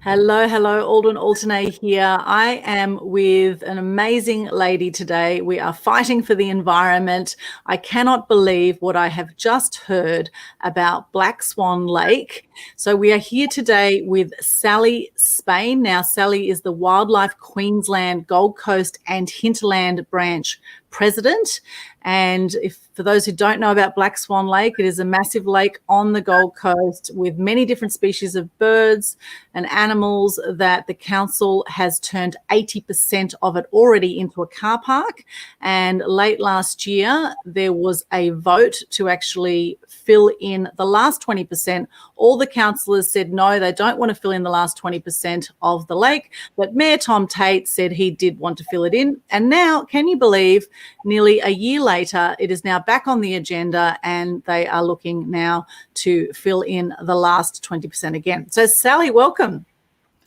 Hello, Aldwyn Altuney here. I am with an amazing lady today. We are fighting for the environment. I cannot believe what I have just heard about Black Swan Lake. So we are here today with Sally Spain. Now, Sally is the Wildlife Queensland Gold Coast and Hinterland branch president. And for those who don't know about Black Swan Lake, it is a massive lake on the Gold Coast with many different species of birds and animals that the council has turned 80% of it already into a car park. And late last year, there was a vote to actually fill in the last 20%. All the councillors said no, they don't want to fill in the last 20% of the lake. But Mayor Tom Tate said he did want to fill it in. And now, can you believe, nearly a year later, it is now back on the agenda and they are looking now to fill in the last 20% again. So Sally, welcome.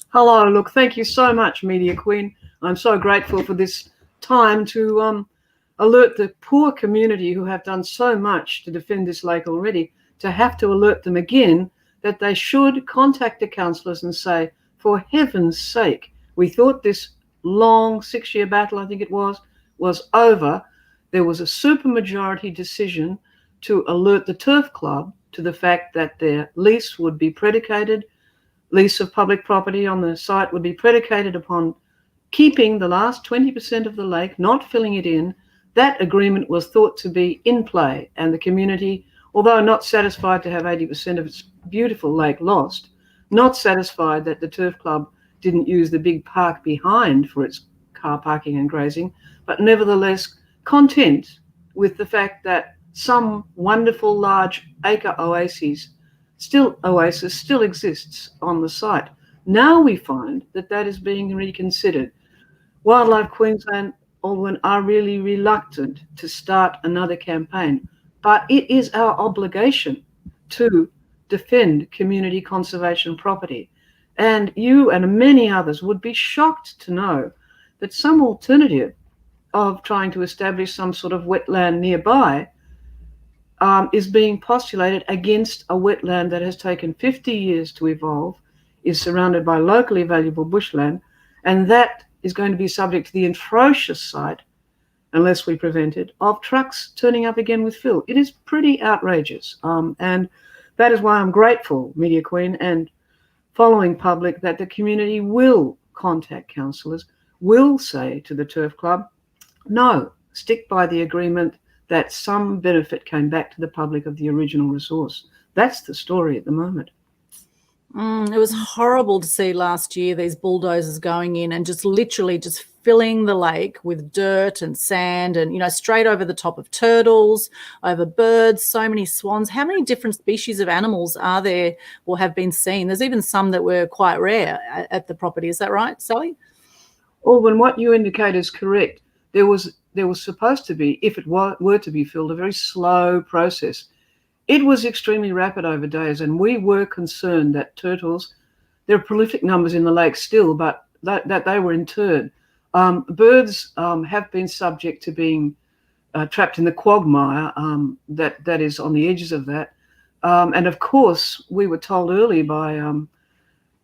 Hello, look, thank you so much, Media Queen. I'm so grateful for this time to alert the poor community who have done so much to defend this lake already, to have to alert them again that they should contact the councillors and say, for heaven's sake, we thought this long 6-year battle, I think it was over. There was a supermajority decision to alert the Turf Club to the fact that their lease would be predicated, lease of public property on the site would be predicated upon keeping the last 20% of the lake, not filling it in. That agreement was thought to be in play, and the community, although not satisfied to have 80% of its beautiful lake lost, not satisfied that the Turf Club didn't use the big park behind for its car parking and grazing, but nevertheless content with the fact that some wonderful large acre oasis still exists on the site. Now we find that that is being reconsidered. Wildlife Queensland, Aldwyn, are really reluctant to start another campaign, but it is our obligation to defend community conservation property. And you and many others would be shocked to know that some alternative of trying to establish some sort of wetland nearby is being postulated against a wetland that has taken 50 years to evolve, is surrounded by locally valuable bushland, and that is going to be subject to the atrocious sight, unless we prevent it, of trucks turning up again with fill. It is pretty outrageous. And that is why I'm grateful, Media Queen, and following public, that the community will contact councillors, will say to the Turf Club, no, stick by the agreement that some benefit came back to the public of the original resource. That's the story at the moment. It was horrible to see last year these bulldozers going in and just literally just filling the lake with dirt and sand and, straight over the top of turtles, over birds, so many swans. How many different species of animals are there or have been seen? There's even some that were quite rare at the property. Is that right, Sally? Aldwyn, what you indicate is correct. There was supposed to be, if it were to be filled, a very slow process. It was extremely rapid over days, and we were concerned that turtles, there are prolific numbers in the lake still, but that they were interred. Birds have been subject to being trapped in the quagmire that is on the edges of that. And of course, we were told early by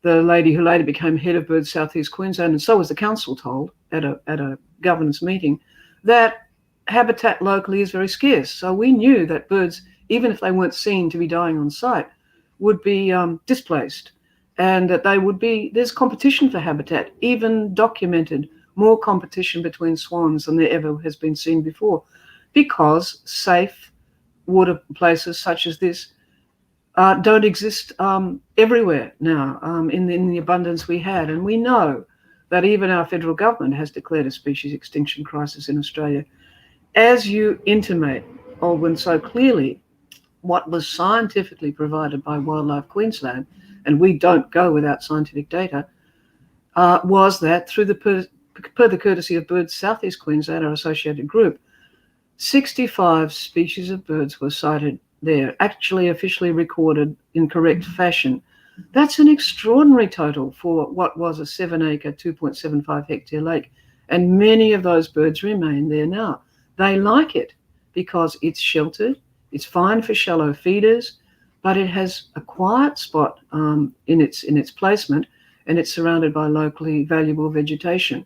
the lady who later became head of Birds South East Queensland, and so was the council told at a governance meeting, that habitat locally is very scarce. So we knew that birds, even if they weren't seen to be dying on site, would be displaced, and that there's competition for habitat, even documented more competition between swans than there ever has been seen before, because safe water places such as this don't exist everywhere now in the abundance we had. And we know that even our federal government has declared a species extinction crisis in Australia. As you intimate, Aldwyn, so clearly, what was scientifically provided by Wildlife Queensland, and we don't go without scientific data, was that through per the courtesy of Birds South East Queensland, our associated group, 65 species of birds were sighted there, actually officially recorded in correct fashion. That's an extraordinary total for what was a 7-acre, 2.75 hectare lake. And many of those birds remain there now. They like it because it's sheltered, it's fine for shallow feeders, but it has a quiet spot in its placement, and it's surrounded by locally valuable vegetation.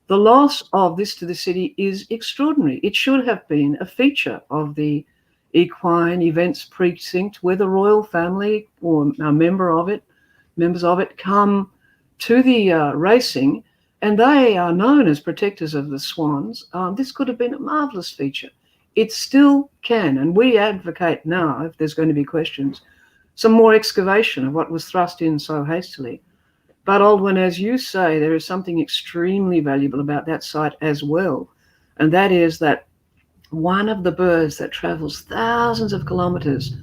The loss of this to the city is extraordinary. It should have been a feature of the equine events precinct where the royal family or a members of it come to the racing, and they are known as protectors of the swans. This could have been a marvellous feature. It still can, and we advocate now, if there's going to be questions, some more excavation of what was thrust in so hastily. But Aldwyn, as you say, there is something extremely valuable about that site as well, and that is that one of the birds that travels thousands of kilometres,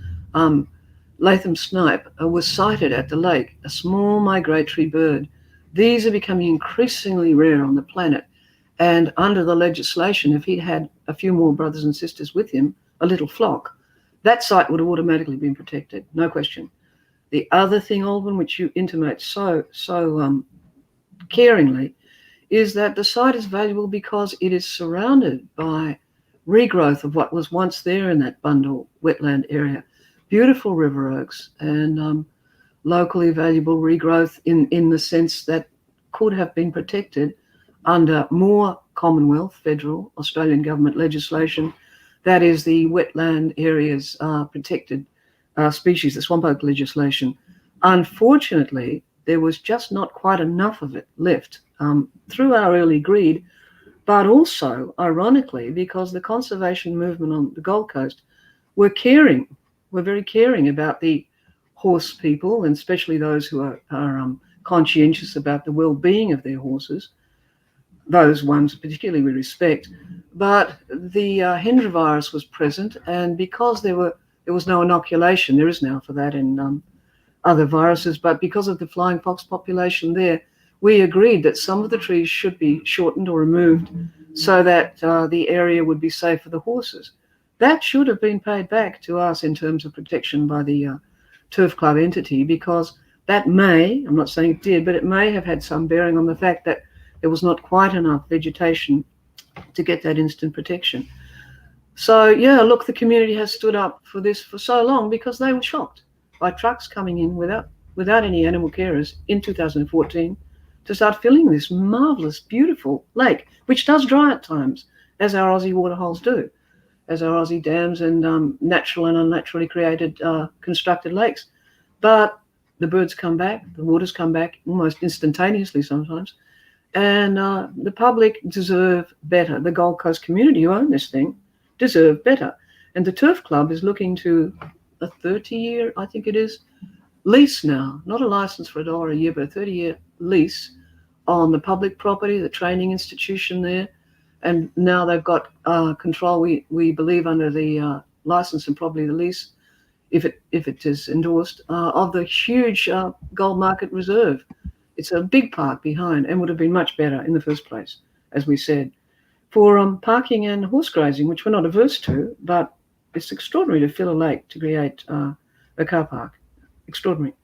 Latham snipe, was sighted at the lake, a small migratory bird. These are becoming increasingly rare on the planet, and under the legislation, if he'd had a few more brothers and sisters with him, a little flock, that site would have automatically been protected, no question. The other thing, Aldwyn, which you intimate so caringly, is that the site is valuable because it is surrounded by regrowth of what was once there in that bundle wetland area. Beautiful river oaks and locally valuable regrowth in the sense that could have been protected under more Commonwealth, federal, Australian government legislation. That is the wetland areas protected species, the swamp oak legislation. Unfortunately, there was just not quite enough of it left through our early greed, but also, ironically, because the conservation movement on the Gold Coast were very caring about the horse people, and especially those who are conscientious about the well-being of their horses. Those ones particularly we respect. But the Hendra virus was present, and because there was no inoculation, there is now for that in other viruses, but because of the flying fox population there, we agreed that some of the trees should be shortened or removed so that the area would be safe for the horses. That should have been paid back to us in terms of protection by the Turf Club entity, because that may, I'm not saying it did, but it may have had some bearing on the fact that there was not quite enough vegetation to get that instant protection. So, yeah, look, the community has stood up for this for so long because they were shocked by trucks coming in without any animal carers in 2014 to start filling this marvellous, beautiful lake, which does dry at times, as our Aussie waterholes do, as our Aussie dams and natural and unnaturally created constructed lakes. But the birds come back, the waters come back almost instantaneously sometimes, and the public deserve better. The Gold Coast community who own this thing deserve better. And the Turf Club is looking to a 30-year, I think it is, lease now, not a license for $1 a year, but a 30-year lease on the public property, the training institution there. And now they've got control, we believe, under the license and probably the lease, if it is endorsed, of the huge gold market reserve. It's a big park behind and would have been much better in the first place, as we said, for parking and horse grazing, which we're not averse to, but it's extraordinary to fill a lake to create a car park. Extraordinary.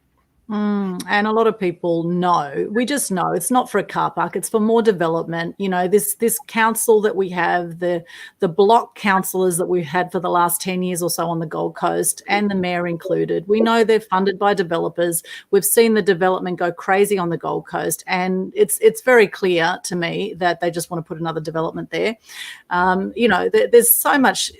And a lot of people know, we just know it's not for a car park, it's for more development. You know, this council that we have, the block councillors that we've had for the last 10 years or so on the Gold Coast, and the mayor included, we know they're funded by developers. We've seen the development go crazy on the Gold Coast, and it's very clear to me that they just want to put another development there. You know, there's so much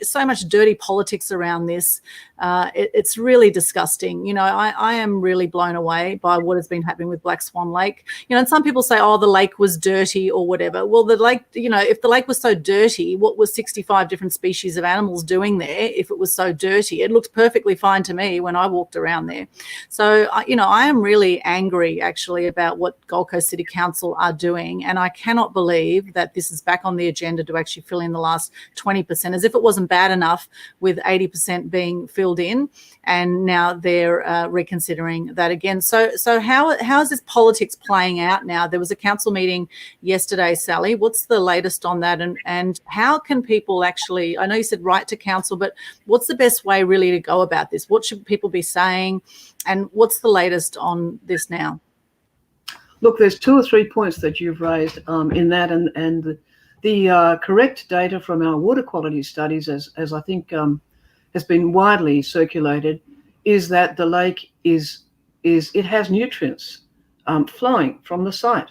dirty politics around this. It's really disgusting. You know, I am really blown away by what has been happening with Black Swan Lake. You know, and some people say, oh, the lake was dirty or whatever. Well, the lake, you know, if the lake was so dirty, what was 65 different species of animals doing there if it was so dirty? It looked perfectly fine to me when I walked around there. So, you know, I am really angry actually about what Gold Coast City Council are doing, and I cannot believe that this is back on the agenda to actually fill in the last 20%, as if it wasn't bad enough with 80% being filled in, and now they're reconsidering that again. So how is this politics playing out now? There was a council meeting yesterday, Sally. What's the latest on that? And how can people actually, I know you said write to council, but what's the best way really to go about this? What should people be saying? And what's the latest on this now? Look, there's 2 or 3 points that you've raised in that, and the correct data from our water quality studies, as I think has been widely circulated, is that the lake it has nutrients flowing from the site.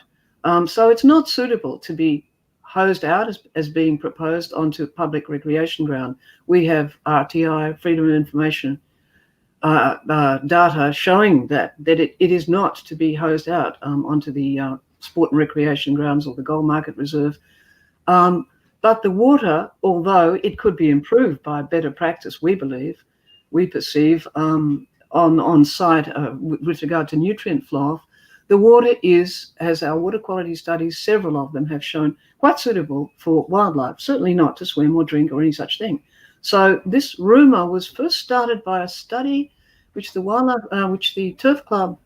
So it's not suitable to be hosed out as being proposed onto public recreation ground. We have RTI, Freedom of Information, data showing that it is not to be hosed out onto the sport and recreation grounds or the Gold Market Reserve. But the water, although it could be improved by better practice, we perceive on site with regard to nutrient flow, the water is, as our water quality studies, several of them have shown, quite suitable for wildlife, certainly not to swim or drink or any such thing. So this rumour was first started by a study which the Turf Club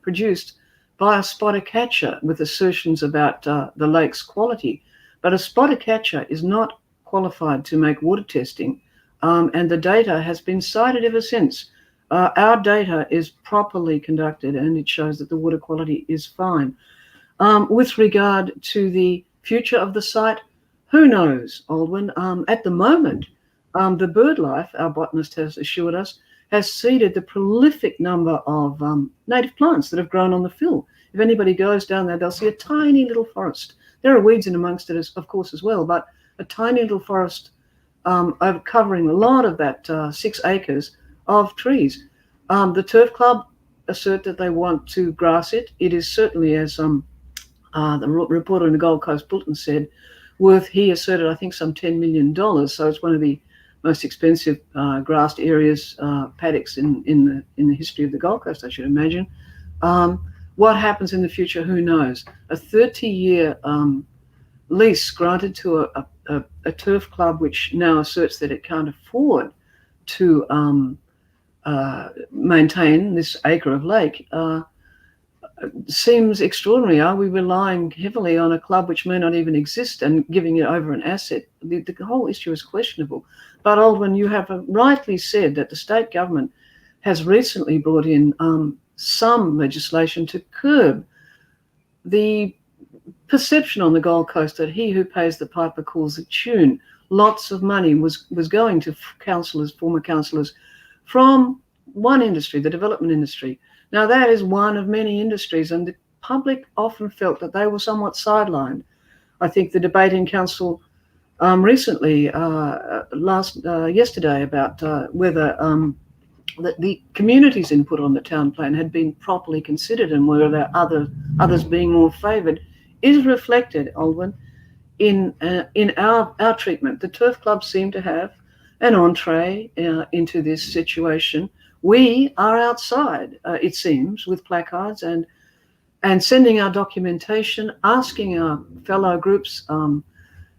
produced by a spotter catcher with assertions about the lake's quality. But a spotter catcher is not qualified to make water testing, and the data has been cited ever since. Our data is properly conducted and it shows that the water quality is fine. With regard to the future of the site, who knows, Aldwyn? At the moment, the bird life, our botanist has assured us, has seeded the prolific number of native plants that have grown on the fill. If anybody goes down there, they'll see a tiny little forest. There are weeds in amongst it, of course, as well, but a tiny little forest covering a lot of that 6 acres of trees. The Turf Club assert that they want to grass it. It is certainly, as the reporter in the Gold Coast Bulletin said, worth, he asserted, I think, some $10 million. So it's one of the most expensive grassed areas, paddocks in the history of the Gold Coast, I should imagine. What happens in the future, who knows? A 30-year lease granted to a turf club which now asserts that it can't afford to maintain this acre of lake seems extraordinary. Are we relying heavily on a club which may not even exist and giving it over an asset? The whole issue is questionable. But Aldwyn, you have rightly said that the state government has recently brought in some legislation to curb the perception on the Gold Coast that he who pays the piper calls the tune. Lots of money was going to former councillors from one industry, the development industry. Now that is one of many industries, and the public often felt that they were somewhat sidelined. I think the debate in council recently, yesterday, about whether the community's input on the town plan had been properly considered and whether there are others being more favoured, is reflected, Aldwyn, in our treatment. The Turf Club seem to have an entree into this situation. We are outside, it seems, with placards and sending our documentation, asking our fellow groups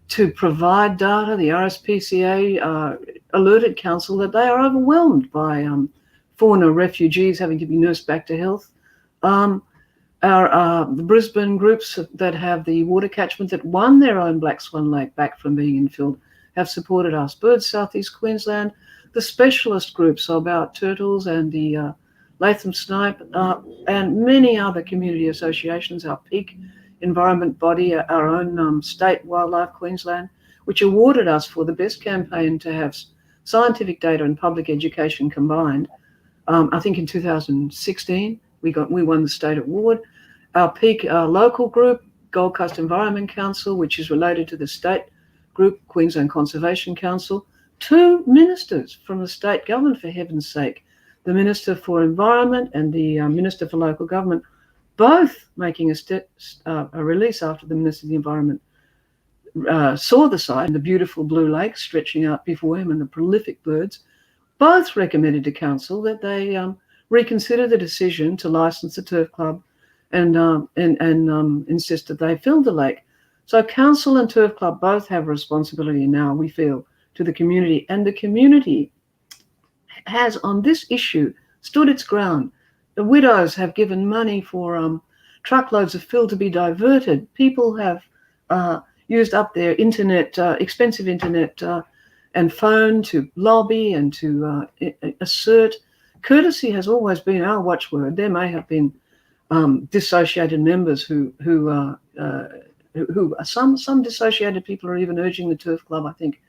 to provide data. The RSPCA alerted council that they are overwhelmed by fauna refugees having to be nursed back to health. The Brisbane groups that have the water catchment that won their own Black Swan Lake back from being infilled have supported us. Birds Southeast Queensland, the specialist groups about turtles and the Latham snipe, and many other community associations, our peak environment body, our own state Wildlife Queensland, which awarded us for the best campaign to have scientific data and public education combined. I think in 2016 we won the state award. Our peak local group, Gold Coast Environment Council, which is related to the state group, Queensland Conservation Council, 2 ministers from the state government, for heaven's sake, the Minister for Environment and the Minister for Local Government, both making a release after the Minister of the Environment saw the site, the beautiful blue lake stretching out before him and the prolific birds. Both recommended to council that they reconsider the decision to license the Turf Club and insist that they fill the lake. So council and Turf Club both have a responsibility now, we feel, to the community, and the community has on this issue stood its ground. The widows have given money for truckloads of fill to be diverted. People have used up their internet, expensive internet and phone to lobby and to assert. Courtesy has always been our watchword. There may have been dissociated members who some dissociated people are even urging the Turf Club, I think,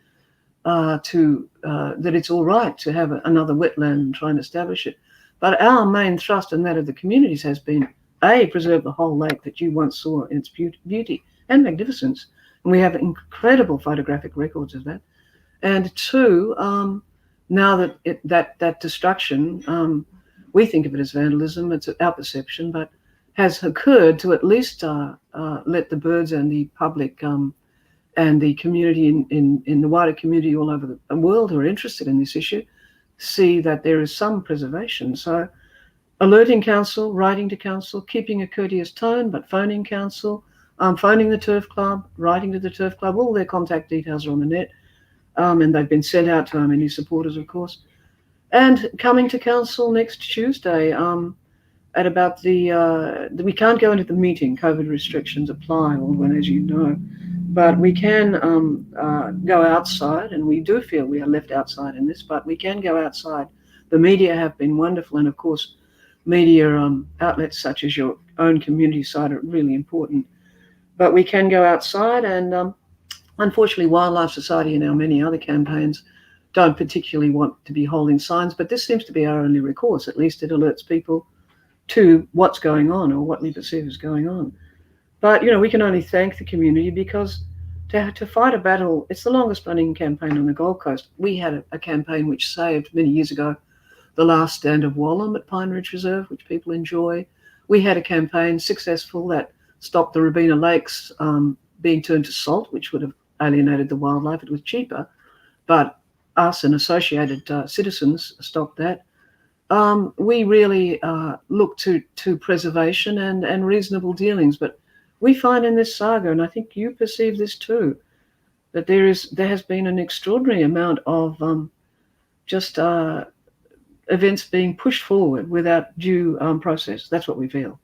that it's all right to have another wetland and try and establish it. But our main thrust and that of the communities has been preserve the whole lake that you once saw in its beauty and magnificence. And we have incredible photographic records of that. And two, now that that destruction, we think of it as vandalism, it's our perception, but has occurred to at least let the birds and the public and the community in the wider community all over the world who are interested in this issue see that there is some preservation. So alerting council, writing to council, keeping a courteous tone, but phoning council, phoning the turf club, writing to the turf club, all their contact details are on the net, and they've been sent out to our many supporters, of course. And coming to council next Tuesday at about we can't go into the meeting, COVID restrictions apply, Aldwyn, as you know, but we can go outside, and we do feel we are left outside in this, but we can go outside. The media have been wonderful, and of course, media outlets such as your own community site are really important. But we can go outside, and unfortunately, Wildlife Society and our many other campaigns don't particularly want to be holding signs, but this seems to be our only recourse. At least it alerts people to what's going on or what we perceive is going on. But, you know, we can only thank the community because to fight a battle, it's the longest running campaign on the Gold Coast. We had a campaign which saved many years ago the last stand of Wallam at Pine Ridge Reserve, which people enjoy. We had a campaign successful that stopped the Robina Lakes being turned to salt, which would have alienated the wildlife. It was cheaper, but us and associated citizens stopped that. We really look to preservation and reasonable dealings, but we find in this saga, and I think you perceive this too, that there has been an extraordinary amount of just events being pushed forward without due process. That's what we feel.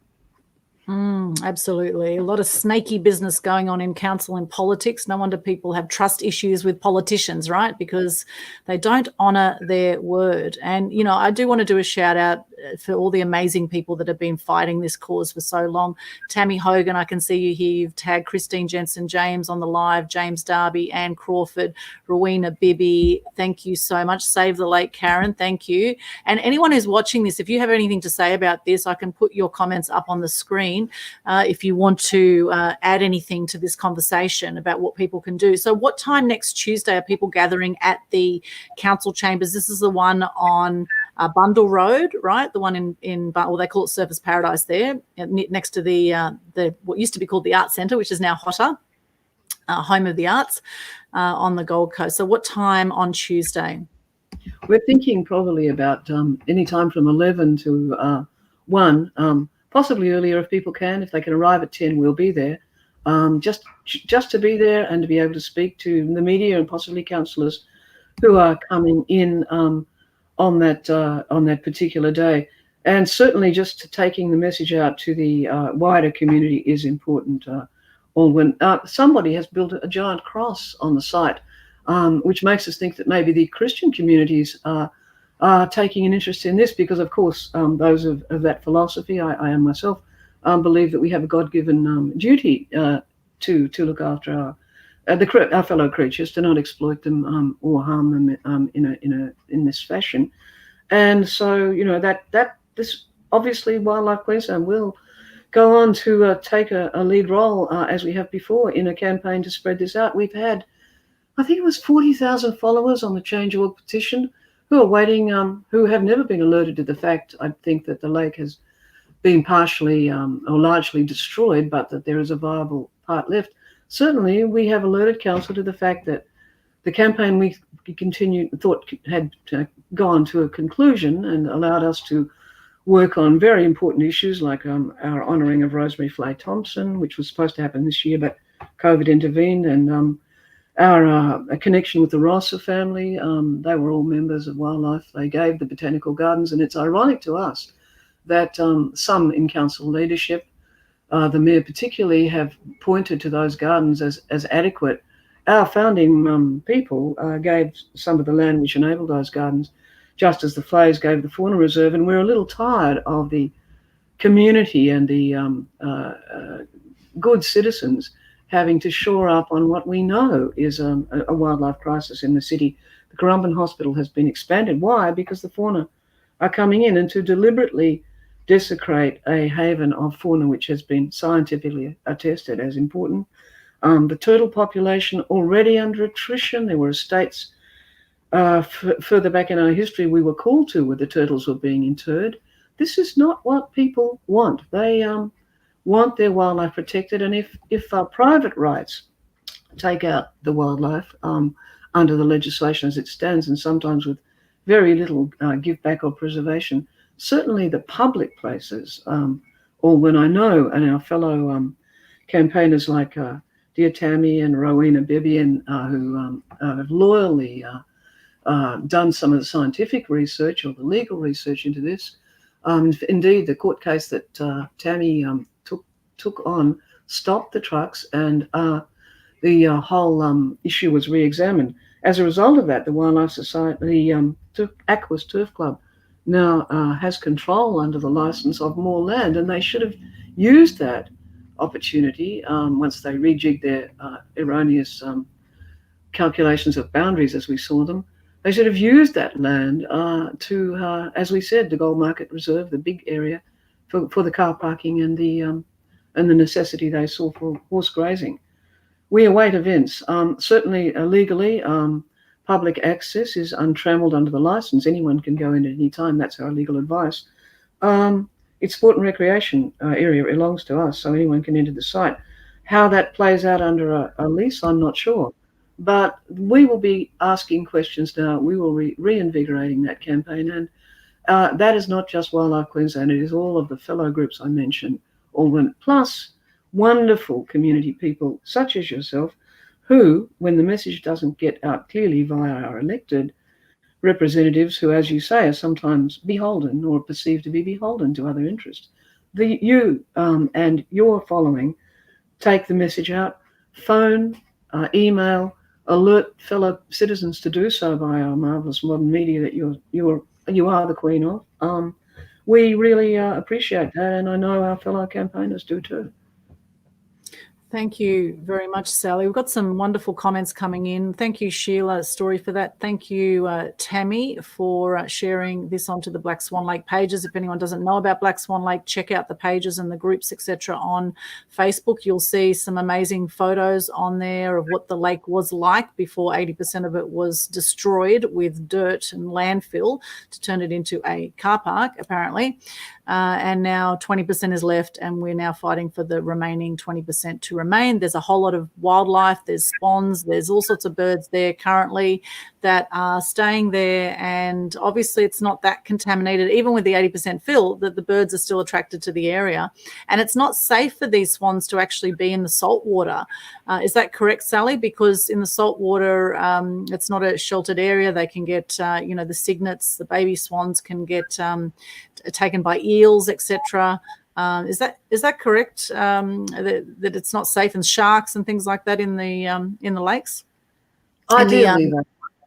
Absolutely. A lot of snaky business going on in council and politics. No wonder people have trust issues with politicians, right? Because they don't honour their word. And, you know, I do want to do a shout out for all the amazing people that have been fighting this cause for so long. Tammy Hogan, I can see you here. You've tagged Christine Jensen James on the live, James Darby, Anne Crawford, Rowena Bibby. Thank you so much. Save the Lake, Karen. Thank you. And anyone who's watching this, if you have anything to say about this, I can put your comments up on the screen. If you want to add anything to this conversation about what people can do. So what time next Tuesday are people gathering at the council chambers? This is the one on Bundle Road, right? The one in well, they call it Surfers Paradise there, next to the what used to be called the Arts Centre, which is now Hotter, home of the arts on the Gold Coast. So what time on Tuesday? We're thinking probably about any time from 11 to 1, possibly earlier if people can. If they can arrive at 10, we'll be there. Just to be there and to be able to speak to the media and possibly councillors who are coming in on that particular day. And certainly just taking the message out to the wider community is important. When somebody has built a giant cross on the site, which makes us think that maybe the Christian communities are taking an interest in this, because of course those of that philosophy, I am myself, believe that we have a God-given duty to look after our fellow creatures, to not exploit them or harm them in this fashion. And so, you know, this obviously Wildlife Queensland will go on to take a lead role as we have before in a campaign to spread this out. We've had, I think it was 40,000 followers on the Change.org petition who are waiting, who have never been alerted to the fact, I think, that the lake has been partially or largely destroyed, but that there is a viable part left. Certainly, we have alerted council to the fact that the campaign we thought had gone to a conclusion and allowed us to work on very important issues like our honouring of Rosemary Flay Thompson, which was supposed to happen this year, but COVID intervened, and our connection with the Rosser family. They were all members of Wildlife. They gave the botanical gardens, and it's ironic to us that some in council leadership, the mayor particularly, have pointed to those gardens as adequate. Our founding people gave some of the land which enabled those gardens, just as the Flays gave the fauna reserve, and we're a little tired of the community and the good citizens having to shore up on what we know is a wildlife crisis in the city. The Currumbin Hospital has been expanded. Why? Because the fauna are coming in, and to deliberately desecrate a haven of fauna which has been scientifically attested as important. The turtle population already under attrition. There were estates further back in our history we were called to where the turtles were being interred. This is not what people want. They want their wildlife protected, and if private rights take out the wildlife under the legislation as it stands, and sometimes with very little give back or preservation, certainly the public places, or when I know, and our fellow campaigners like dear Tammy and Rowena Bebian, who have loyally done some of the scientific research or the legal research into this. Indeed, the court case that Tammy took on stopped the trucks, and the whole issue was re-examined. As a result of that, the Wildlife Society, the Aquas Turf Club, now has control under the license of more land, and they should have used that opportunity once they rejigged their erroneous calculations of boundaries as we saw them. They should have used that land to, as we said, the Gold Market Reserve, the big area for the car parking and the necessity they saw for horse grazing. We await events. Certainly, legally, public access is untrammeled under the license. Anyone can go in at any time. That's our legal advice. It's sport and recreation area. It belongs to us, so anyone can enter the site. How that plays out under a lease, I'm not sure. But we will be asking questions now. We will reinvigorating that campaign. And that is not just Wildlife Queensland. It is all of the fellow groups I mentioned, Aldwyn, plus wonderful community people such as yourself, who, when the message doesn't get out clearly via our elected representatives, who, as you say, are sometimes beholden or perceived to be beholden to other interests, you and your following take the message out, phone, email, alert fellow citizens to do so by our marvelous modern media that you are the queen of. We really appreciate that, and I know our fellow campaigners do too. Thank you very much, Sally. We've got some wonderful comments coming in. Thank you, Sheila Story, for that. Thank you, Tammy, for sharing this onto the Black Swan Lake pages. If anyone doesn't know about Black Swan Lake, check out the pages and the groups, etc. on Facebook. You'll see some amazing photos on there of what the lake was like before 80% of it was destroyed with dirt and landfill to turn it into a car park, apparently. And now 20% is left, and we're now fighting for the remaining 20% to remain. There's a whole lot of wildlife. There's swans. There's all sorts of birds there currently that are staying there, and obviously it's not that contaminated, even with the 80% fill, that the birds are still attracted to the area. And it's not safe for these swans to actually be in the salt water. Is that correct, Sally? Because in the salt water, it's not a sheltered area. They can get, the cygnets, the baby swans can get taken by eels, etc. Is that correct? That it's not safe, and sharks and things like that in the lakes, Ideally,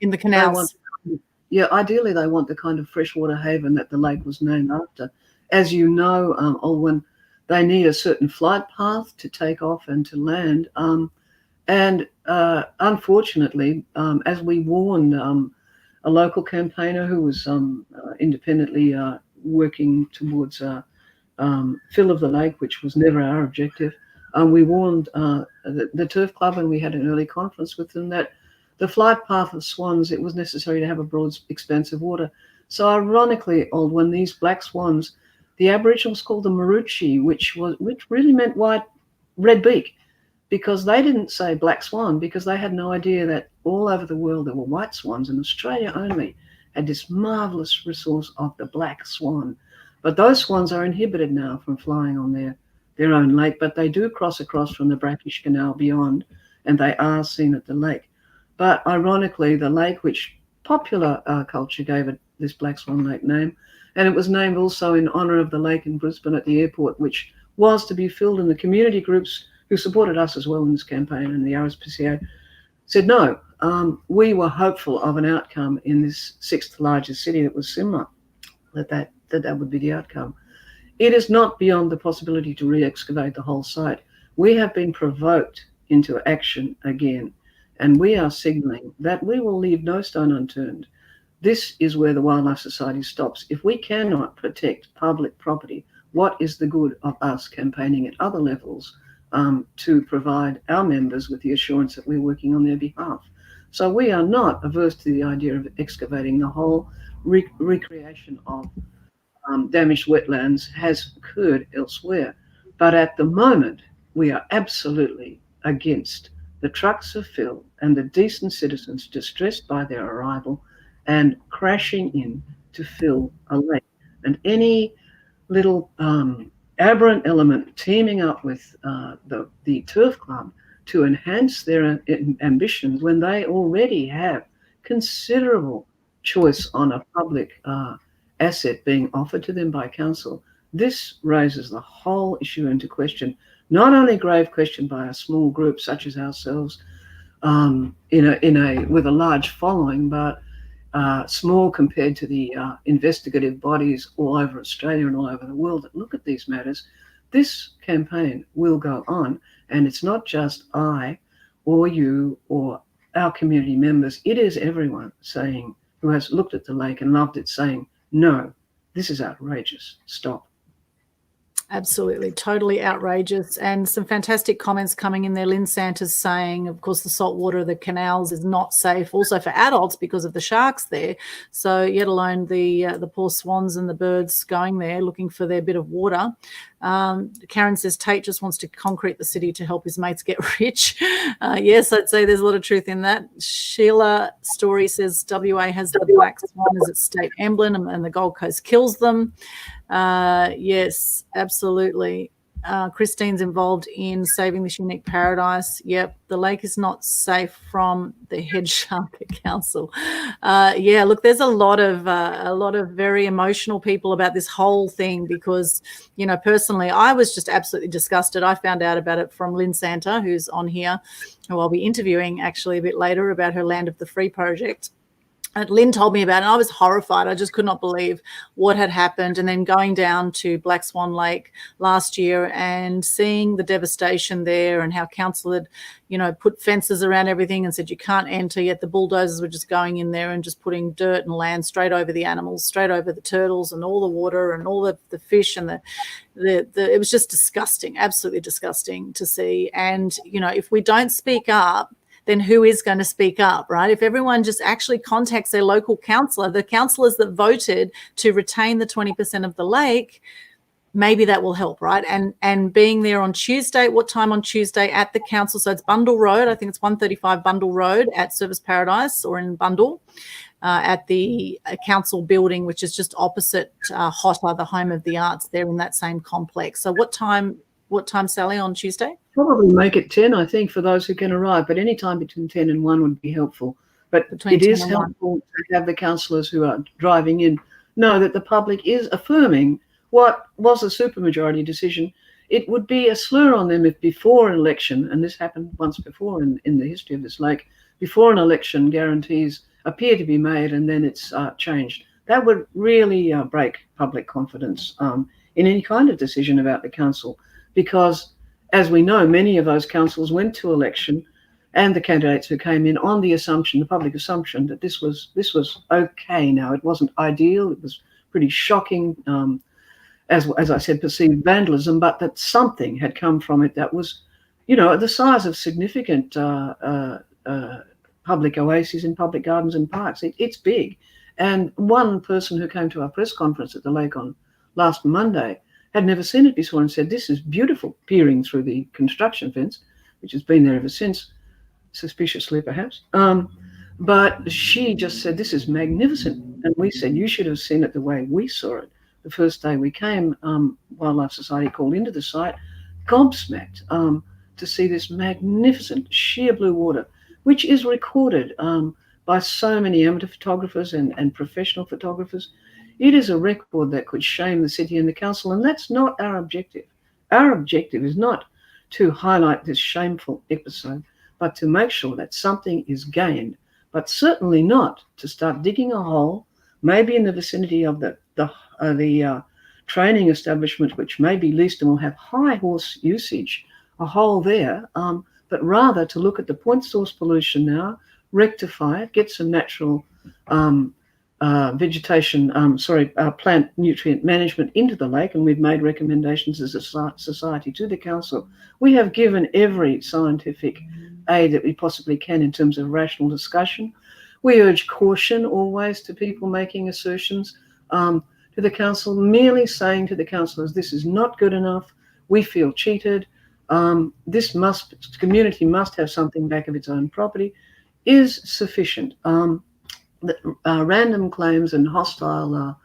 in the canals. Ideally they want the kind of freshwater haven that the lake was named after. As you know, Aldwyn, they need a certain flight path to take off and to land. And unfortunately, as we warned a local campaigner who was independently working towards fill of the lake, which was never our objective, we warned the Turf Club, and we had an early conference with them, that the flight path of swans, it was necessary to have a broad expanse of water. So ironically, when these black swans, the Aboriginals called them Marucci, which really meant white red beak, because they didn't say black swan, because they had no idea that all over the world there were white swans, and Australia only had this marvelous resource of the black swan. But those swans are inhibited now from flying on their own lake, but they do cross across from the brackish canal beyond, and they are seen at the lake. But ironically, the lake, which popular culture gave it this Black Swan Lake name, and it was named also in honour of the lake in Brisbane at the airport, which was to be filled, and the community groups who supported us as well in this campaign, and the RSPCA, said no. We were hopeful of an outcome in this sixth largest city that was similar, that would be the outcome. It is not beyond the possibility to re-excavate the whole site. We have been provoked into action again, and we are signalling that we will leave no stone unturned. This is where the Wildlife Society stops. If we cannot protect public property, what is the good of us campaigning at other levels to provide our members with the assurance that we're working on their behalf? So we are not averse to the idea of excavating. The whole recreation of damaged wetlands has occurred elsewhere. But at the moment, we are absolutely against the trucks of fill and the decent citizens distressed by their arrival and crashing in to fill a lake. And any little aberrant element teaming up with the turf club to enhance their ambitions when they already have considerable choice on a public asset being offered to them by council, this raises the whole issue into question. Not only a grave question by a small group such as ourselves, with a large following, but small compared to the investigative bodies all over Australia and all over the world that look at these matters. This campaign will go on, and it's not just I or you or our community members. It is everyone saying, who has looked at the lake and loved it, saying, no, this is outrageous. Stop. Absolutely, totally outrageous. And some fantastic comments coming in there. Lynn Santa's saying, of course, the salt water of the canals is not safe also for adults because of the sharks there. So yet alone the poor swans and the birds going there looking for their bit of water. Karen says Tate just wants to concrete the city to help his mates get rich. Yes, I'd say there's a lot of truth in that. Sheila Story says WA has the black swan as its state emblem and the Gold Coast kills them. Yes, absolutely. Christine's involved in saving this unique paradise. Yep, the lake is not safe from the head shark at council. Yeah, look, there's a lot of very emotional people about this whole thing because, you know, personally, I was just absolutely disgusted. I found out about it from Lynn Santa, who's on here, who I'll be interviewing actually a bit later about her Land of the Free project. Lynn told me about it and I was horrified. I just could not believe what had happened. And then going down to Black Swan Lake last year and seeing the devastation there and how council had, you know, put fences around everything and said you can't enter, yet the bulldozers were just going in there and just putting dirt and land straight over the animals, straight over the turtles and all the water and all the fish and it was just disgusting, absolutely disgusting to see. And, you know, if we don't speak up, then who is going to speak up, right? If everyone just actually contacts their local councillor, the councillors that voted to retain the 20% of the lake, maybe that will help, right? And being there on Tuesday, what time on Tuesday at the council? So it's Bundle Road. I think it's 135 Bundle Road at Service Paradise or in Bundle at the council building, which is just opposite HOTA, the Home of the Arts, there in that same complex. So what time, Sally, on Tuesday? Probably make it 10, I think, for those who can arrive, but any time between 10 and 1 would be helpful. But it is helpful to have the councillors who are driving in know that the public is affirming what was a supermajority decision. It would be a slur on them if before an election, and this happened once before in the history of this lake, before an election guarantees appear to be made and then it's changed. That would really break public confidence in any kind of decision about the council, because as we know, many of those councils went to election and the candidates who came in on the assumption, the public assumption, that this was okay. Now, it wasn't ideal. It was pretty shocking, as I said, perceived vandalism, but that something had come from it that was, you know, the size of significant public oases in public gardens and parks. It's big. And one person who came to our press conference at the lake on last Monday had never seen it before and said, this is beautiful, peering through the construction fence, which has been there ever since, suspiciously perhaps. But she just said, this is magnificent. And we said, you should have seen it the way we saw it the first day we came. Wildlife Society called into the site, gobsmacked to see this magnificent sheer blue water, which is recorded by so many amateur photographers and professional photographers. It is a record that could shame the city and the council, and that's not our objective. Our objective is not to highlight this shameful episode, but to make sure that something is gained, but certainly not to start digging a hole, maybe in the vicinity of the training establishment, which may be leased and will have high horse usage, a hole there, but rather to look at the point source pollution now, rectify it, get some natural plant nutrient management into the lake, and we've made recommendations as a society to the council. We have given every scientific aid that we possibly can in terms of rational discussion. We urge caution always to people making assertions to the council, merely saying to the councillors, this is not good enough, we feel cheated, community must have something back of its own property, is sufficient. Random claims and hostile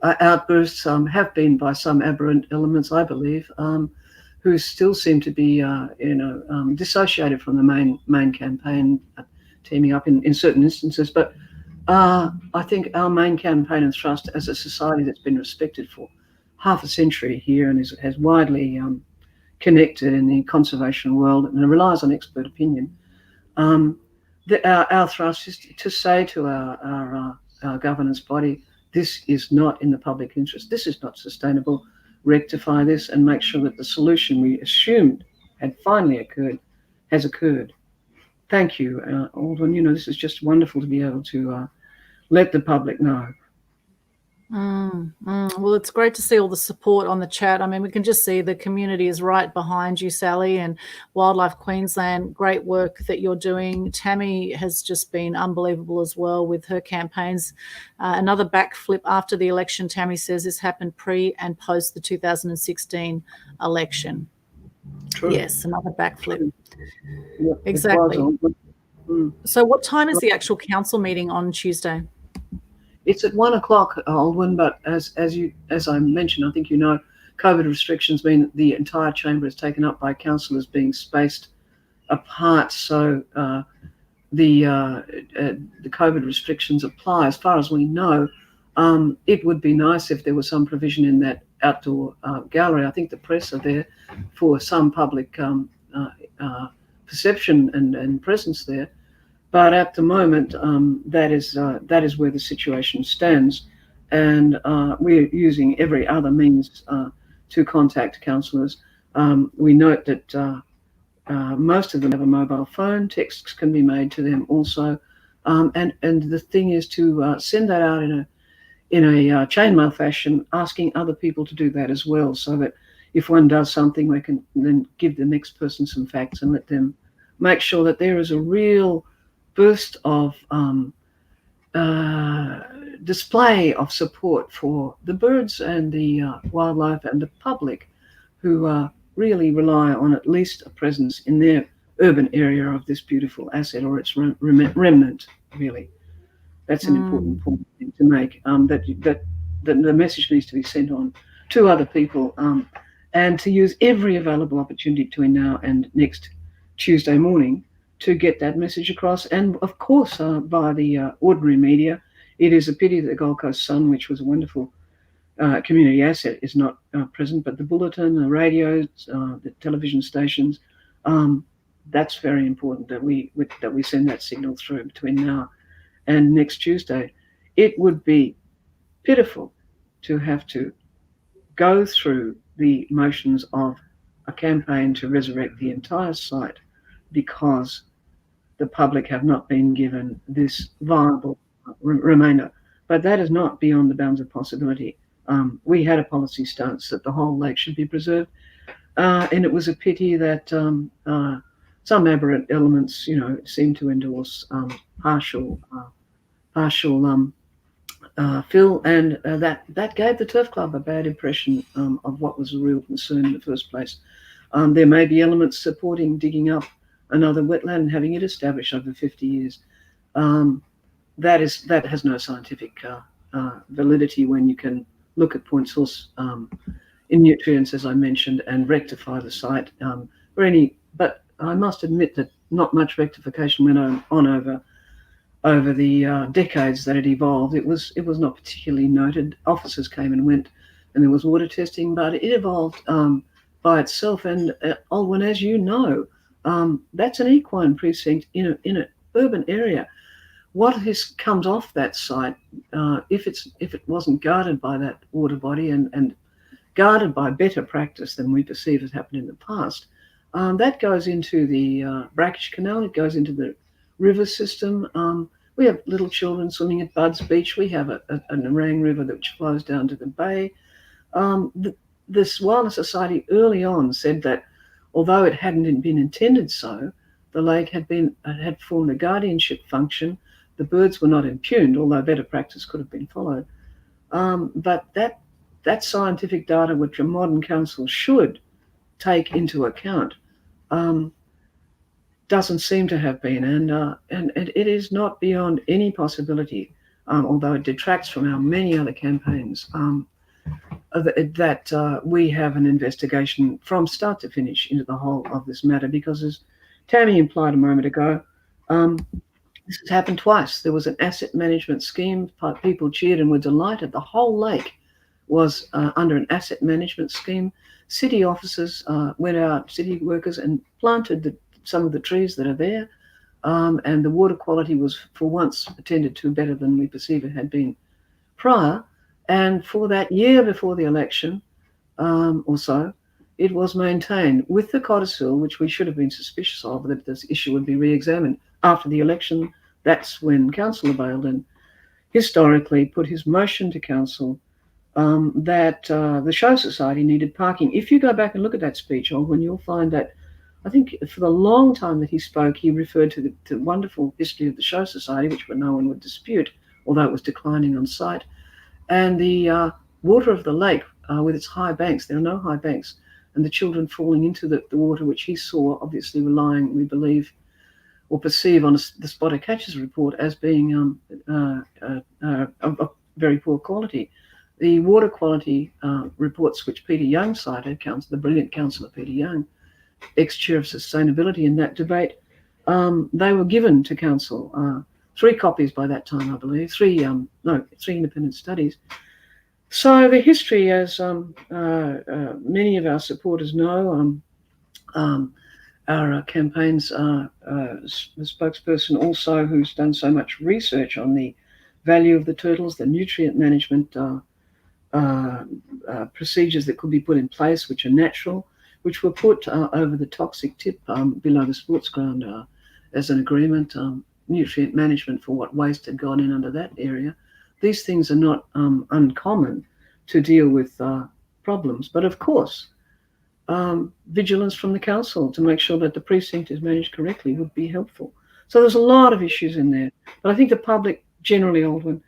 outbursts have been by some aberrant elements, I believe, who still seem to be, dissociated from the main campaign, teaming up in certain instances. But I think our main campaign and thrust as a society that's been respected for half a century here and has widely connected in the conservation world and relies on expert opinion. Our thrust is to say to our governance body, this is not in the public interest, this is not sustainable, rectify this and make sure that the solution we assumed had finally occurred has occurred. Thank you, Aldwyn. This is just wonderful to be able to let the public know. Well, it's great to see all the support on the chat. I mean, we can just see the community is right behind you, Sally, and Wildlife Queensland. Great work that you're doing. Tammy has just been unbelievable as well with her campaigns. Another backflip after the election, Tammy says this happened pre and post the 2016 election. True. Yes, another backflip. Yep, exactly. So what time is the actual council meeting on Tuesday? It's at 1 o'clock, Aldwyn, but as I mentioned, I think COVID restrictions mean the entire chamber is taken up by councillors being spaced apart. So the COVID restrictions apply. As far as we know, it would be nice if there was some provision in that outdoor gallery. I think the press are there for some public perception and presence there. But at the moment, that is where the situation stands, and we're using every other means to contact councillors. We note that most of them have a mobile phone. Texts can be made to them also, and the thing is to send that out in a chainmail fashion, asking other people to do that as well, so that if one does something, we can then give the next person some facts and let them make sure that there is a real burst of display of support for the birds and the wildlife and the public who really rely on at least a presence in their urban area of this beautiful asset or its remnant, really. That's an important point to make, that the message needs to be sent on to other people, and to use every available opportunity between now and next Tuesday morning to get that message across, and of course via the ordinary media. It is a pity that the Gold Coast Sun, which was a wonderful community asset, is not present, but the bulletin, the radios, the television stations, that's very important that we send that signal through between now and next Tuesday. It would be pitiful to have to go through the motions of a campaign to resurrect the entire site because the public have not been given this viable remainder. But that is not beyond the bounds of possibility. We had a policy stance that the whole lake should be preserved, and it was a pity that some aberrant elements, seem to endorse partial fill, and that gave the Turf Club a bad impression of what was a real concern in the first place. There may be elements supporting digging up another wetland and having it established over 50 years. That has no scientific validity when you can look at point source in nutrients, as I mentioned, and rectify the site. But I must admit that not much rectification went on over the decades that it evolved. It was not particularly noted. Officers came and went, and there was water testing, but it evolved by itself. And Aldwyn, as you know, that's an equine precinct in an urban area. What comes off that site, if it wasn't guarded by that water body and guarded by better practice than we perceive has happened in the past, that goes into the Brackish Canal. It goes into the river system. We have little children swimming at Bud's Beach. We have an Narang River which flows down to the bay. This Wildlife Society early on said that although it hadn't been intended so, the lake had formed a guardianship function. The birds were not impugned, although better practice could have been followed. But that scientific data, which a modern council should take into account, doesn't seem to have been, and it is not beyond any possibility, although it detracts from our many other campaigns, that we have an investigation from start to finish into the whole of this matter, because as Tammy implied a moment ago, this has happened twice. There was an asset management scheme. People cheered and were delighted. The whole lake was under an asset management scheme. City officers went out, city workers, and planted some of the trees that are there. And the water quality was, for once, attended to better than we perceive it had been prior. And for that year before the election or so, it was maintained with the codicil, which we should have been suspicious of, that this issue would be re-examined after the election. That's when Councillor Baildon historically put his motion to council that the Show Society needed parking. If you go back and look at that speech, Aldwyn, you'll find that I think for the long time that he spoke, he referred to the wonderful history of the Show Society, which no one would dispute, although it was declining on site, and the water of the lake with its high banks. There are no high banks, and the children falling into the water, which he saw, obviously relying, we believe, or perceive on the Spotter Catchers report as being of very poor quality. The water quality reports, which Peter Young cited, the brilliant councillor Peter Young, ex-chair of sustainability in that debate, they were given to council. 3 copies by that time, I believe, 3 independent studies. So the history, as many of our supporters know, our campaign's spokesperson also, who's done so much research on the value of the turtles, the nutrient management procedures that could be put in place, which are natural, which were put over the toxic tip below the sports ground as an agreement, nutrient management for what waste had gone in under that area. These things are not uncommon to deal with problems, but of course, vigilance from the council to make sure that the precinct is managed correctly would be helpful. So there's a lot of issues in there, but I think the public generally, Aldwyn,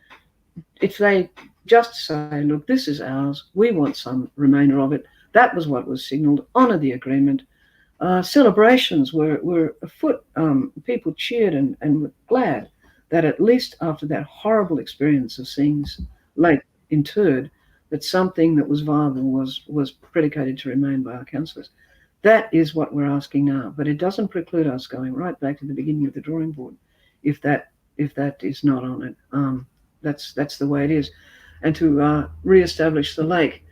if they just say, look, this is ours, we want some remainder of it, that was what was signalled, honour the agreement. Celebrations were afoot. People cheered and were glad that at least after that horrible experience of seeing this lake interred, that something that was viable was predicated to remain by our councillors. That is what we're asking now, but it doesn't preclude us going right back to the beginning of the drawing board if that is not on it. That's the way it is. And to re-establish the lake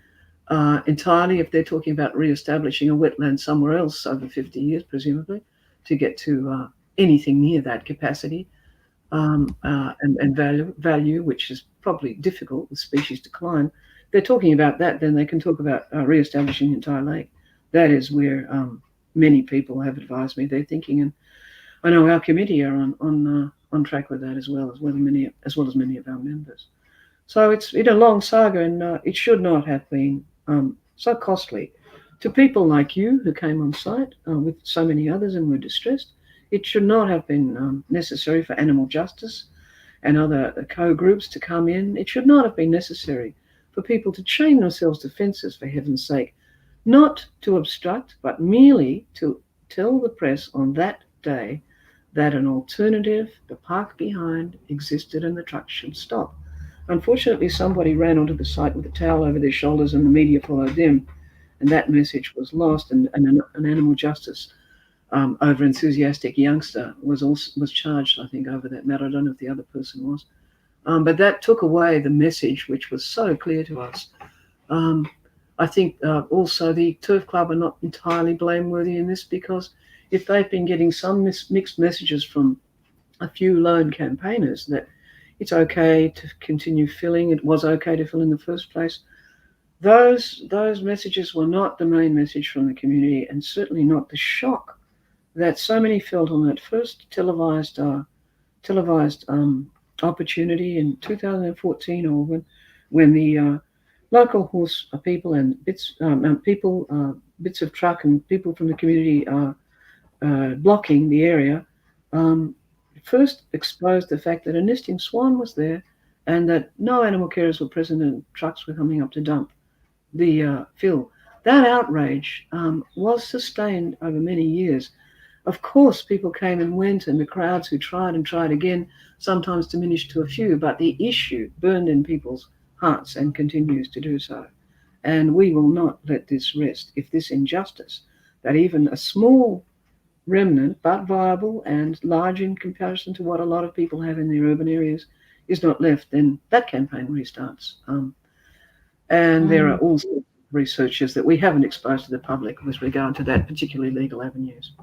entirely, if they're talking about re-establishing a wetland somewhere else over 50 years, presumably, to get to anything near that capacity and value, which is probably difficult with species decline. If they're talking about that, then they can talk about re-establishing the entire lake. That is where many people have advised me they're thinking, and I know our committee are on track with that as well as many of our members. So it's been a long saga, and it should not have been so costly to people like you who came on site with so many others and were distressed. It should not have been necessary for animal justice and other co-groups to come in. It should not have been necessary for people to chain themselves to fences, for heaven's sake, not to obstruct, but merely to tell the press on that day that an alternative, the park behind, existed and the truck should stop. Unfortunately, somebody ran onto the site with a towel over their shoulders and the media followed them, and that message was lost, and an animal justice over-enthusiastic youngster was charged, I think, over that matter. I don't know if the other person was. But that took away the message, which was so clear to us. I think also the Turf Club are not entirely blameworthy in this, because if they've been getting some mixed messages from a few lone campaigners that it's okay to continue filling, it was okay to fill in the first place, those messages were not the main message from the community, and certainly not the shock that so many felt on that first televised televised opportunity in 2014, or when the local horse people and bits of truck and people from the community are blocking the area, first exposed the fact that a nesting swan was there and that no animal carers were present and trucks were coming up to dump the fill. That outrage was sustained over many years. Of course, people came and went, and the crowds who tried and tried again sometimes diminished to a few, but the issue burned in people's hearts and continues to do so. And we will not let this rest. If this injustice, that even a small remnant, but viable and large in comparison to what a lot of people have in their urban areas, is not left, then that campaign restarts. And there are also researchers that we haven't exposed to the public with regard to that, particularly legal avenues.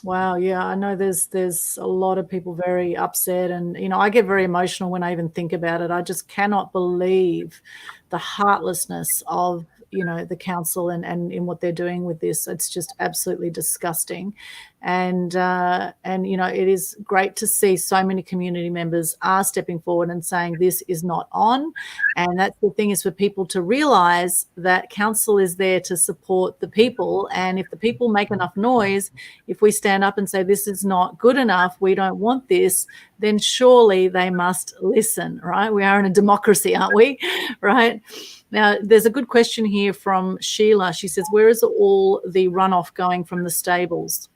Wow. Yeah, I know there's a lot of people very upset, and I get very emotional when I even think about it. I just cannot believe the heartlessness of the council and in what they're doing with this. It's just absolutely disgusting. And it is great to see so many community members are stepping forward and saying this is not on. And that's the thing, is for people to realize that council is there to support the people. And if the people make enough noise, if we stand up and say this is not good enough, we don't want this, then surely they must listen, right? We are in a democracy, aren't we? Right? Now, there's a good question here from Sheila. She says, where is all the runoff going from the stables?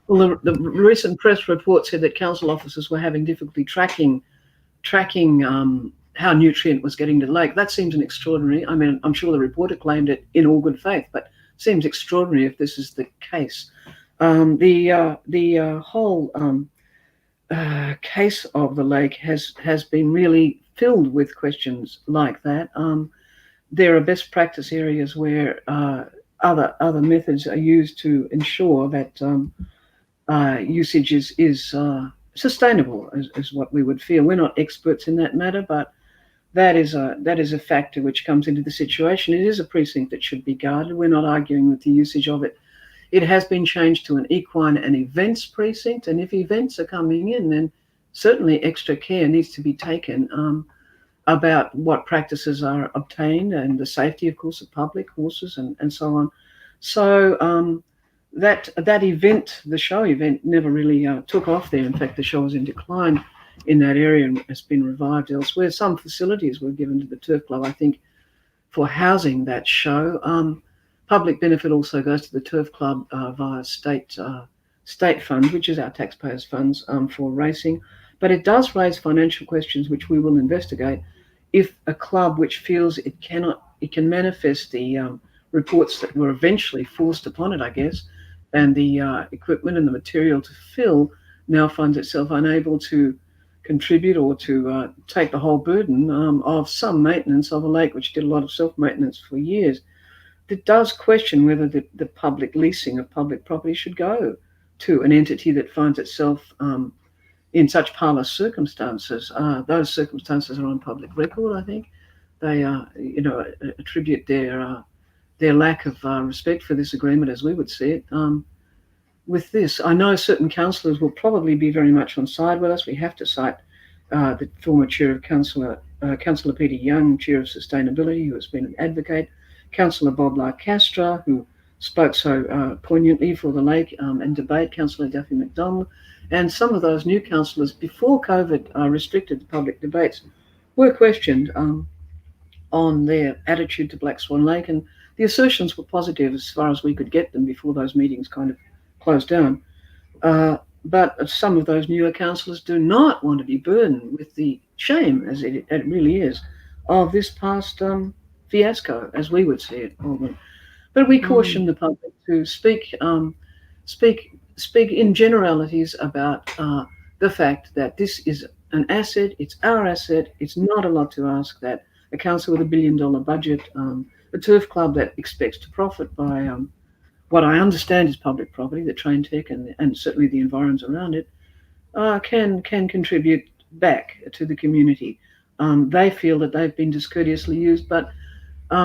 Well, the recent press report said that council officers were having difficulty tracking how nutrient was getting to the lake. That seems an extraordinary. I mean, I'm sure the reporter claimed it in all good faith, but it seems extraordinary if this is the case. The whole case of the lake has been really filled with questions like that. There are best practice areas where other methods are used to ensure that usage is sustainable, is what we would feel. We're not experts in that matter, but that is a factor which comes into the situation. It is a precinct that should be guarded. We're not arguing with the usage of it. It has been changed to an equine and events precinct, and if events are coming in, then certainly extra care needs to be taken about what practices are obtained and the safety, of course, of public horses and so on. So that event, the show event, never really took off there. In fact, the show was in decline in that area and has been revived elsewhere. Some facilities were given to the Turf Club, I think, for housing that show. Public benefit also goes to the Turf Club via state funds, which is our taxpayers' funds, for racing. But it does raise financial questions, which we will investigate. If a club which feels it can manifest the reports that were eventually forced upon it, I guess, and the equipment and the material to fill now finds itself unable to contribute or to take the whole burden of some maintenance of a lake which did a lot of self-maintenance for years, it does question whether the public leasing of public property should go to an entity that finds itself in such parlous circumstances. Those circumstances are on public record, I think. They attribute their lack of respect for this agreement, as we would see it. With this, I know certain councillors will probably be very much on side with us. We have to cite the former chair of Councillor Peter Young, chair of Sustainability, who has been an advocate, Councillor Bob Castro, who spoke so poignantly for the lake and debate, Councillor Duffy McDonald, and some of those new councillors before COVID restricted the public debates were questioned on their attitude to Black Swan Lake, and the assertions were positive as far as we could get them before those meetings kind of closed down. But some of those newer councillors do not want to be burdened with the shame, as it really is, of this past fiasco, as we would see it, Aldwyn. But we caution the public to speak in generalities about the fact that this is an asset. It's our asset. It's not a lot to ask that a council with $1 billion budget, a turf club that expects to profit by what I understand is public property, the train tech and certainly the environs around it, can contribute back to the community. They feel that they've been discourteously used, but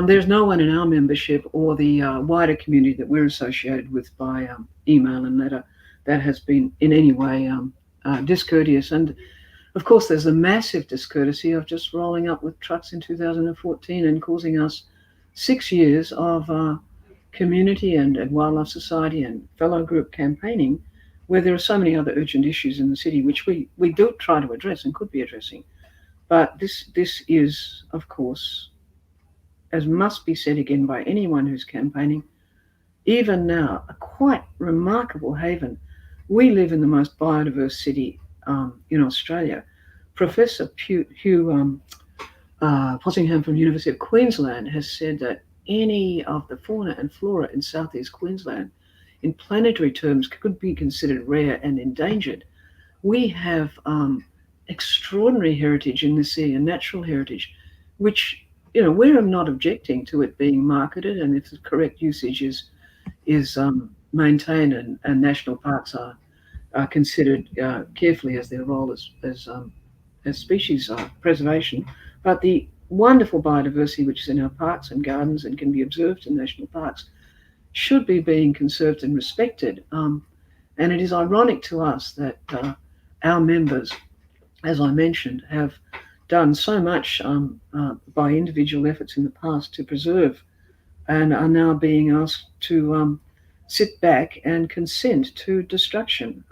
there's no one in our membership or the wider community that we're associated with by email and letter that has been in any way discourteous. And of course, there's a massive discourtesy of just rolling up with trucks in 2014 and causing us 6 years of community and Wildlife Society and fellow group campaigning, where there are so many other urgent issues in the city, which we do try to address and could be addressing. But this is, of course, as must be said again by anyone who's campaigning, even now, a quite remarkable haven. We live in the most biodiverse city in Australia. Professor Hugh Pottingham from the University of Queensland has said that any of the fauna and flora in southeast Queensland, in planetary terms, could be considered rare and endangered. We have extraordinary heritage in the sea and natural heritage, which, we're not objecting to it being marketed, and if the correct usage is maintained and national parks are considered carefully as their role as species preservation. But the wonderful biodiversity which is in our parks and gardens and can be observed in national parks should be being conserved and respected. And it is ironic to us that our members, as I mentioned, have done so much by individual efforts in the past to preserve, and are now being asked to sit back and consent to destruction.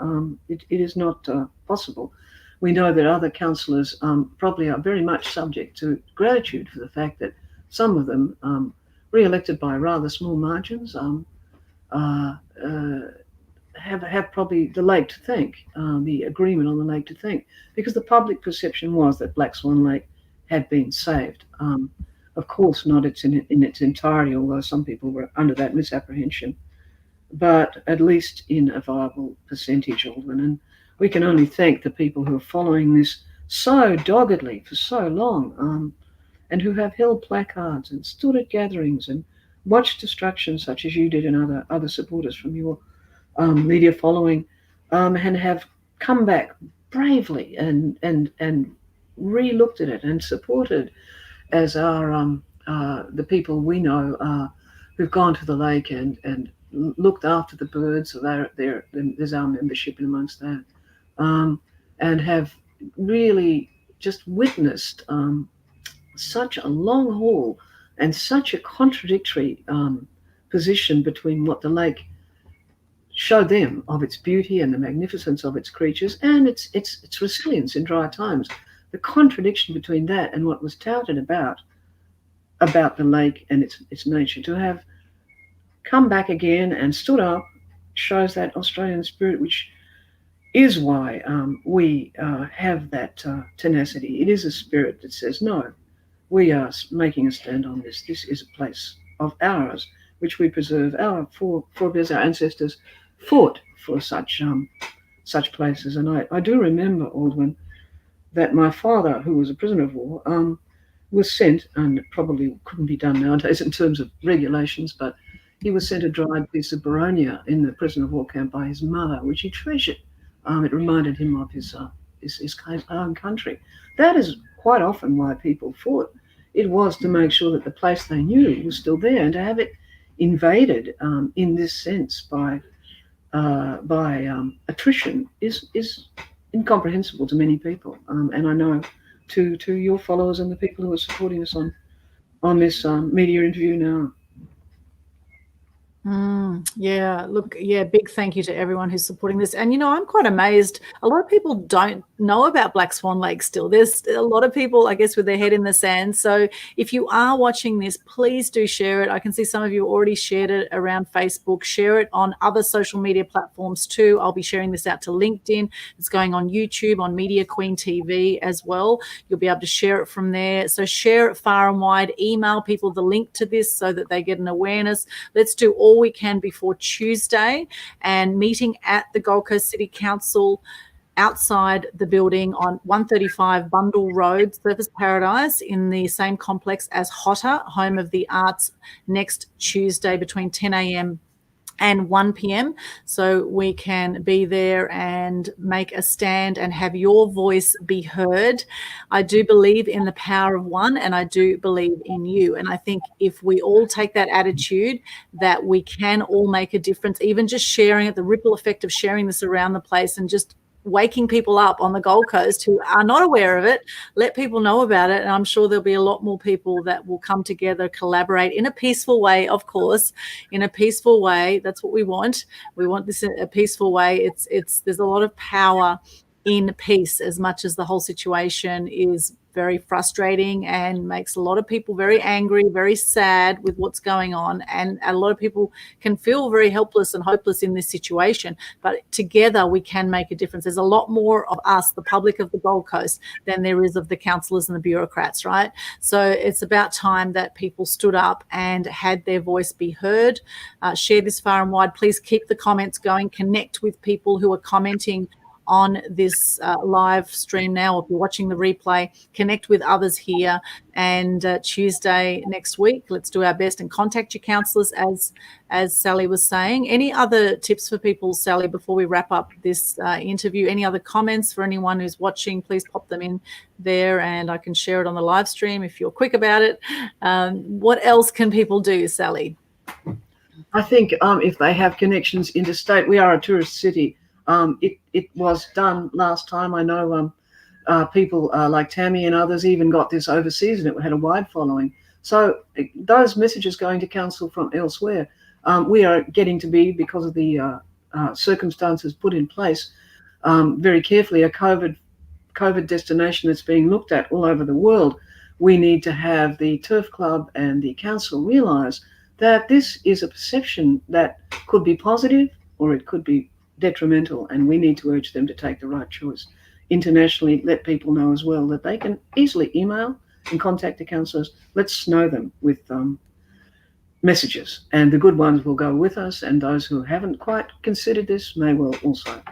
It is not possible. We know that other councillors probably are very much subject to gratitude for the fact that some of them, re-elected by rather small margins, have probably the lake to thank, the agreement on the lake to thank, because the public perception was that Black Swan Lake had been saved. Of course, not in its entirety, although some people were under that misapprehension, but at least in a viable percentage, Aldwyn. And we can only thank the people who are following this so doggedly for so long, and who have held placards and stood at gatherings and watched destruction, such as you did and other supporters from your media following, and have come back bravely and re-looked at it and supported as our the people we know who've gone to the lake and looked after the birds. So there's our membership in amongst that, and have really just witnessed such a long haul and such a contradictory position between what the lake showed them of its beauty and the magnificence of its creatures and its resilience in dry times. The contradiction between that and what was touted about the lake and its nature, to have come back again and stood up, shows that Australian spirit, which is why we have that tenacity. It is a spirit that says, no, we are making a stand on this. This is a place of ours, which we preserve. Our forebears, our ancestors, fought for such places. And I do remember, Aldwyn, that my father, who was a prisoner of war, was sent, and it probably couldn't be done nowadays in terms of regulations, but he was sent a dried piece of Baronia in the prisoner of war camp by his mother, which he treasured. It reminded him of his own country. That is quite often why people fought. It was to make sure that the place they knew was still there, and to have it invaded in this sense by attrition is incomprehensible to many people. And I know to your followers and the people who are supporting us on this media interview now. Yeah, look, big thank you to everyone who's supporting this. And, I'm quite amazed. A lot of people don't know about Black Swan Lake still. There's a lot of people, I guess, with their head in the sand. So if you are watching this, please do share it. I can see some of you already shared it around Facebook. Share it on other social media platforms too. I'll be sharing this out to LinkedIn. It's going on YouTube, on Media Queen TV as well. You'll be able to share it from there. So share it far and wide. Email people the link to this so that they get an awareness. Let's do all we can before Tuesday, and meeting at the Gold Coast City Council outside the building on 135 Bundle Road, Surfers Paradise, in the same complex as Hotter, Home of the Arts, next Tuesday between 10 a.m. and 1 p.m. so we can be there and make a stand and have your voice be heard. I do believe in the power of one, and I do believe in you. And I think if we all take that attitude that we can all make a difference, even just sharing it, the ripple effect of sharing this around the place and just waking people up on the Gold Coast who are not aware of it, let people know about it. And I'm sure there'll be a lot more people that will come together, collaborate in a peaceful way, of course, in a peaceful way. That's what we want. We want this in a peaceful way. There's a lot of power in peace, as much as the whole situation is very frustrating and makes a lot of people very angry, very sad with what's going on. And a lot of people can feel very helpless and hopeless in this situation. But together we can make a difference. There's a lot more of us, the public of the Gold Coast, than there is of the councillors and the bureaucrats, right? So it's about time that people stood up and had their voice be heard. Share this far and wide. Please keep the comments going. Connect with people who are commenting on this live stream now. If you're watching the replay, connect with others here. And Tuesday next week, let's do our best and contact your counsellors, as Sally was saying. Any other tips for people, Sally, before we wrap up this interview? Any other comments for anyone who's watching? Please pop them in there and I can share it on the live stream if you're quick about it. What else can people do, Sally? I think if they have connections interstate, we are a tourist city. It was done last time. I know people like Tammy and others even got this overseas, and it had a wide following. So those messages going to council from elsewhere, we are getting to be, because of the circumstances put in place, very carefully a COVID destination that's being looked at all over the world. We need to have the Turf Club and the council realise that this is a perception that could be positive or it could be detrimental, and we need to urge them to take the right choice. Internationally, let people know as well that they can easily email and contact the councillors. Let's snow them with messages, and the good ones will go with us, and those who haven't quite considered this may well also.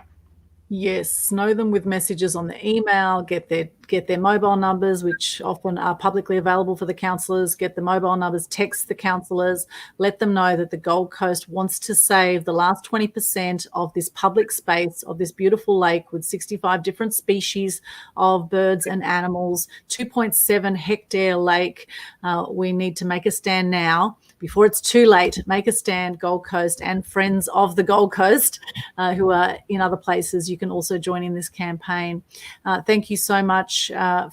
Yes, know them with messages on the email, get their mobile numbers, which often are publicly available for the councillors, get the mobile numbers, text the councillors, let them know that the Gold Coast wants to save the last 20% of this public space, of this beautiful lake with 65 different species of birds and animals, 2.7 hectare lake. We need to make a stand now before it's too late. Make a stand, Gold Coast and friends of the Gold Coast who are in other places. You can also join in this campaign. Thank you so much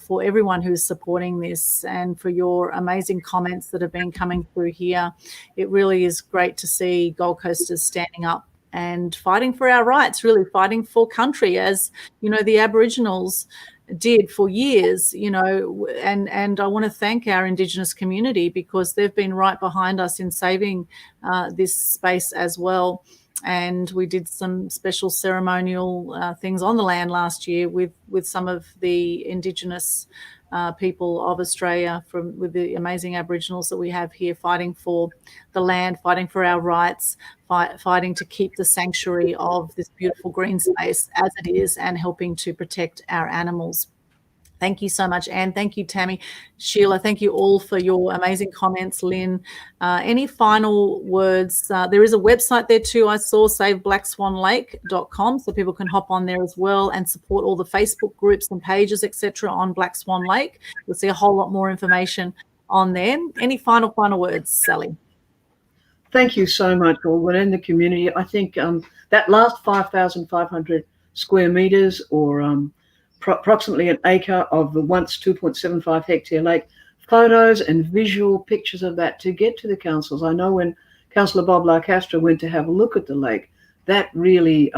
for everyone who's supporting this and for your amazing comments that have been coming through here. It really is great to see Gold Coasters standing up and fighting for our rights, really fighting for country, as you know the Aboriginals did for years, you know, and I want to thank our Indigenous community because they've been right behind us in saving this space as well. And we did some special ceremonial things on the land last year with some of the Indigenous people of Australia, with the amazing Aboriginals that we have here, fighting for the land, fighting for our rights, fighting to keep the sanctuary of this beautiful green space as it is, and helping to protect our animals. Thank you so much, Anne. Thank you, Tammy. Sheila, thank you all for your amazing comments. Lynn, any final words? There is a website there too, I saw, saveblackswanlake.com, so people can hop on there as well and support all the Facebook groups and pages, etc. on Black Swan Lake. You'll see a whole lot more information on there. Any final words, Sally? Thank you so much, Aldwyn, and the community. I think that last 5,500 square metres, or approximately an acre of the once 2.75 hectare lake, photos and visual pictures of that to get to the councils. I know when Councillor Bob Larcastra went to have a look at the lake, that really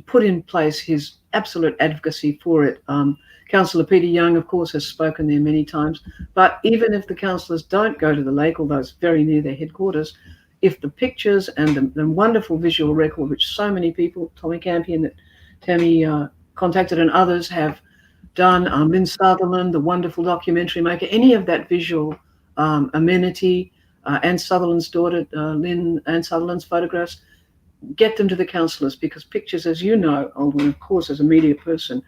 put in place his absolute advocacy for it. Councillor Peter Young, of course, has spoken there many times, but even if the councillors don't go to the lake, although it's very near their headquarters, if the pictures and the wonderful visual record, which so many people, Tommy Campion, that Tammy contacted and others have done, Lynn Sutherland, the wonderful documentary maker, any of that visual amenity, Anne Sutherland's daughter, Anne Sutherland's photographs, get them to the councillors, because pictures, as you know, Aldwyn, of course, as a media person,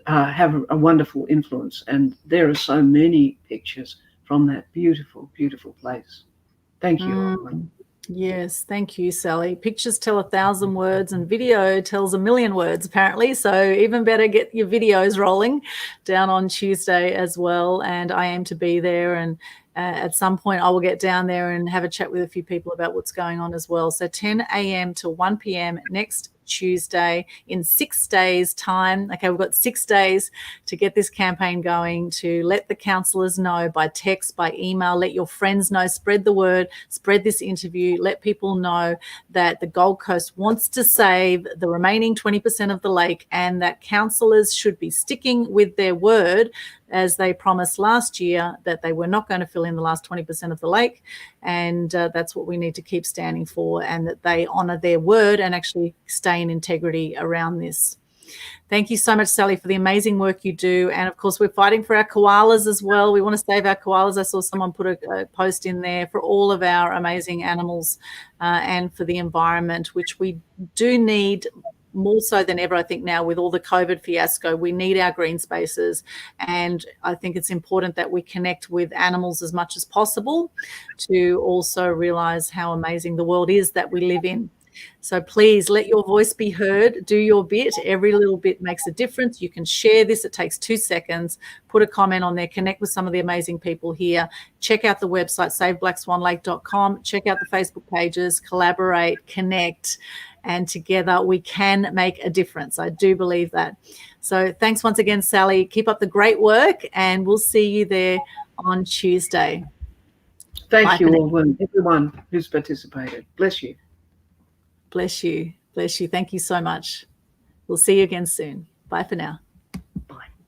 have a wonderful influence. And there are so many pictures from that beautiful, beautiful place. Thank you, Aldwyn. Yes, thank you, Sally. Pictures tell 1,000 words and video tells 1,000,000 words, apparently. So even better, get your videos rolling down on Tuesday as well. And I aim to be there. And at some point, I will get down there and have a chat with a few people about what's going on as well. So 10 a.m. to 1 p.m. next Tuesday in 6 days' time. Okay, we've got 6 days to get this campaign going, to let the counsellors know by text, by email, let your friends know, spread the word, spread this interview, let people know that the Gold Coast wants to save the remaining 20% of the lake, and that counsellors should be sticking with their word as they promised last year, that they were not going to fill in the last 20% of the lake. And that's what we need to keep standing for, and that they honour their word and actually stay in integrity around this. Thank you so much, Sally, for the amazing work you do. And of course, we're fighting for our koalas as well. We want to save our koalas. I saw someone put a post in there for all of our amazing animals and for the environment, which we do need more so than ever, I think, now with all the COVID fiasco. We need our green spaces, and I think it's important that we connect with animals as much as possible to also realize how amazing the world is that we live in. So please let your voice be heard. Do your bit. Every little bit makes a difference. You can share this. It takes 2 seconds. Put a comment on there. Connect with some of the amazing people here. Check out the website, saveblackswanlake.com. Check out the Facebook pages. Collaborate, connect, and together we can make a difference. I do believe that. So thanks once again, Sally. Keep up the great work, and we'll see you there on Tuesday. Thank you, Aldwyn, everyone who's participated. Bless you. Bless you. Bless you. Thank you so much. We'll see you again soon. Bye for now.